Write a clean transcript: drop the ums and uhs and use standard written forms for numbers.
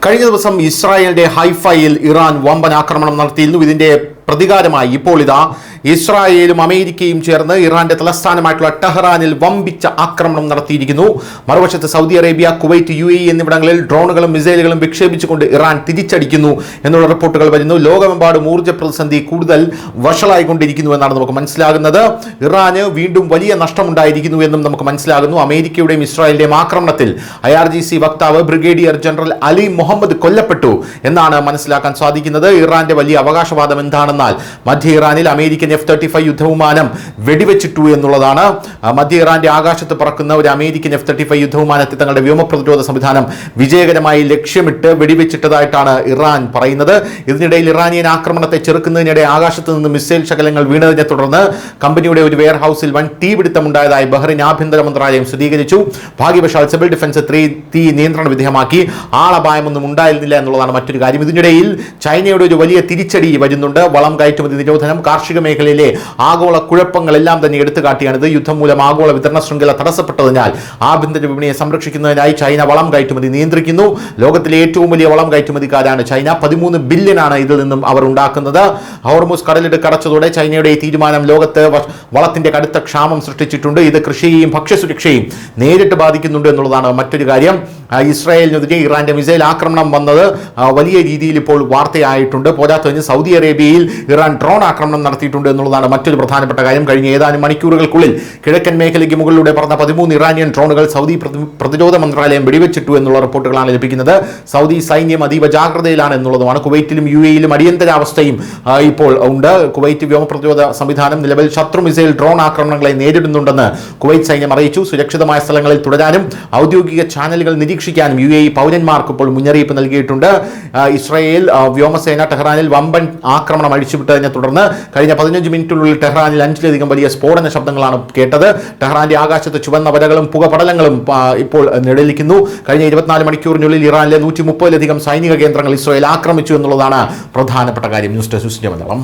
കഴിഞ്ഞ ദിവസം ഇസ്രായേലിന്റെ ഹൈഫയിൽ ഇറാൻ വമ്പൻ ആക്രമണം നടത്തിയിരുന്നു. ഇതിന്റെ പ്രതികാരമായി ഇപ്പോൾ ഇതാ ഇസ്രായേലും അമേരിക്കയും ചേർന്ന് ഇറാന്റെ തലസ്ഥാനമായിട്ടുള്ള ടെഹ്റാനിൽ വമ്പിച്ച ആക്രമണം നടത്തിയിരിക്കുന്നു. മറുവശത്ത് സൗദി അറേബ്യ, കുവൈറ്റ്, UAE എന്നിവിടങ്ങളിൽ ഡ്രോണുകളും മിസൈലുകളും വിക്ഷേപിച്ചുകൊണ്ട് ഇറാൻ തിരിച്ചടിക്കുന്നു എന്നുള്ള റിപ്പോർട്ടുകൾ വരുന്നു. ലോകമെമ്പാടും ഊർജ്ജ പ്രതിസന്ധി കൂടുതൽ വഷളായിക്കൊണ്ടിരിക്കുന്നു എന്നാണ് നമുക്ക് മനസ്സിലാകുന്നത്. ഇറാന് വീണ്ടും വലിയ നഷ്ടമുണ്ടായിരിക്കുന്നു എന്നും നമുക്ക് മനസ്സിലാകുന്നു. അമേരിക്കയുടെയും ഇസ്രായേലിന്റെയും ആക്രമണത്തിൽ IRGC വക്താവ് ബ്രിഗേഡിയർ ജനറൽ അലി മുഹമ്മദ് കൊല്ലപ്പെട്ടു എന്നാണ് മനസ്സിലാക്കാൻ സാധിക്കുന്നത്. ഇറാന്റെ വലിയ അവകാശവാദം എന്താണെന്നാൽ മധ്യ ഇറാനിൽ അമേരിക്കൻ F-35 യുദ്ധവിമാനം വെടിവെച്ചിട്ടു എന്നുള്ളതാണ്. മധ്യ ഇറാന്റെ ആകാശത്ത് പറക്കുന്ന ഒരു അമേരിക്കൻ F-35 യുദ്ധവിമാനത്തെ തങ്ങളുടെ വ്യോമ പ്രതിരോധ സംവിധാനം വിജയകരമായി ലക്ഷ്യമിട്ട് വെടിവെച്ചിട്ടതായിട്ടാണ് ഇറാൻ പറയുന്നത്. ഇതിനിടയിൽ ഇറാനിയൻ ആക്രമണത്തെ ചെറുക്കുന്നതിനിടെ ആകാശത്ത് നിന്ന് മിസൈൽ ശകലങ്ങൾ വീണതിനെ തുടർന്ന് കമ്പനിയുടെ ഒരു വെയർ ഹൗസിൽ വൻ തീപിടുത്തമുണ്ടായതായി ബഹ്റൈൻ ആഭ്യന്തര മന്ത്രാലയം സ്ഥിരീകരിച്ചു. ഭാഗ്യവശാൽ സിവിൽ ഡിഫൻസ് തീ നിയന്ത്രണ വിധേയമാക്കി. ആളപായമൊന്നും ഉണ്ടായിരുന്നില്ല എന്നുള്ളതാണ് മറ്റൊരു കാര്യം. ഇതിനിടയിൽ ചൈനയുടെ ഒരു വലിയ തിരിച്ചടി വരുന്നുണ്ട്. വളം കയറ്റുമതി നിരോധനം, കാർഷിക മേഖലയിലെ ആഗോള കുഴപ്പങ്ങളെല്ലാം തന്നെ എടുത്തു കാട്ടിയാണിത്. യുദ്ധം മൂലം ആഗോള വിതരണ ശൃംഖല തടസ്സപ്പെട്ടതിനാൽ ആഭ്യന്തര വിപണിയെ സംരക്ഷിക്കുന്നതിനായി ചൈന വളം കയറ്റുമതി നിയന്ത്രിക്കുന്നു. ലോകത്തിലെ ഏറ്റവും വലിയ വളം കയറ്റുമതിക്കാരാണ് ചൈന. 13 ബില്യനാണ് ഇതിൽ നിന്നും അവർ ഉണ്ടാക്കുന്നത്. ഹോർമുസ് കടലിടുക്ക് അടച്ചതോടെ ചൈനയുടെ ഈ തീരുമാനം ലോകത്ത് വളത്തിന്റെ കടുത്ത ക്ഷാമം സൃഷ്ടിച്ചിട്ടുണ്ട്. ഇത് കൃഷിയെയും ഭക്ഷ്യസുരക്ഷയും നേരിട്ട് ബാധിക്കുന്നുണ്ട് എന്നുള്ളതാണ് മറ്റൊരു കാര്യം. ഇസ്രായേലിനെതിരെ ഇറാന്റെ മിസൈൽ ആക്രമണം വന്നത് വലിയ രീതിയിൽ ഇപ്പോൾ വാർത്തയായിട്ടുണ്ട്. പോരാത്തതിന് സൗദി അറേബ്യയിൽ ഇറാൻ ഡ്രോൺ ആക്രമണം നടത്തിയിട്ടുണ്ട് എന്നുള്ളതാണ് മറ്റൊരു പ്രധാനപ്പെട്ട കാര്യം. കഴിഞ്ഞ ഏതാനും മണിക്കൂറുകൾക്കുള്ളിൽ കിഴക്കൻ മേഖലയ്ക്ക് മുകളിലൂടെ പറന്ന 13 ഇറാനിയൻ ഡ്രോണുകൾ സൗദി പ്രതിരോധ മന്ത്രാലയം വെടിവെച്ചിട്ടു എന്നുള്ള റിപ്പോർട്ടുകളാണ് ലഭിക്കുന്നത്. സൗദി സൈന്യം അതീവ ജാഗ്രതയിലാണ് എന്നുള്ളതുമാണ്. കുവൈറ്റിലും UAE-യിലും അടിയന്തരാവസ്ഥയും ഇപ്പോൾ ഉണ്ട്. കുവൈറ്റ് വ്യോമ പ്രതിരോധ സംവിധാനം നിലവിൽ ശത്രു മിസൈൽ ഡ്രോൺ ആക്രമണങ്ങളെ നേരിടുന്നുണ്ടെന്ന് കുവൈറ്റ് സൈന്യം അറിയിച്ചു. സുരക്ഷിതമായ സ്ഥലങ്ങളിൽ തുടരാനും ഔദ്യോഗിക ചാനലുകൾ നിരീക്ഷിക്കാനും UAE പൗരന്മാർക്ക് ഇപ്പോൾ മുന്നറിയിപ്പ് നൽകിയിട്ടുണ്ട്. ഇസ്രായേൽ വ്യോമസേന ടെഹ്റാനിൽ വമ്പൻ ആക്രമണം അഴിച്ചുവിട്ടതിനെ തുടർന്ന് കഴിഞ്ഞ 15 മിനിറ്റിനുള്ളിൽ ടെഹ്റാനിൽ 5ലധികം വലിയ സ്ഫോടന ശബ്ദങ്ങളാണ് കേട്ടത്. ടെഹ്റാന്റെ ആകാശത്ത് ചുവന്ന വരകളും പുകപടലങ്ങളും ഇപ്പോൾ നിഴലിക്കുന്നു. കഴിഞ്ഞ 24 മണിക്കൂറിനുള്ളിൽ ഇറാനിലെ 130ലധികം സൈനിക കേന്ദ്രങ്ങൾ ഇസ്രായേൽ ആക്രമിച്ചു എന്നുള്ളതാണ് പ്രധാനപ്പെട്ട കാര്യം. News desk Malayalam.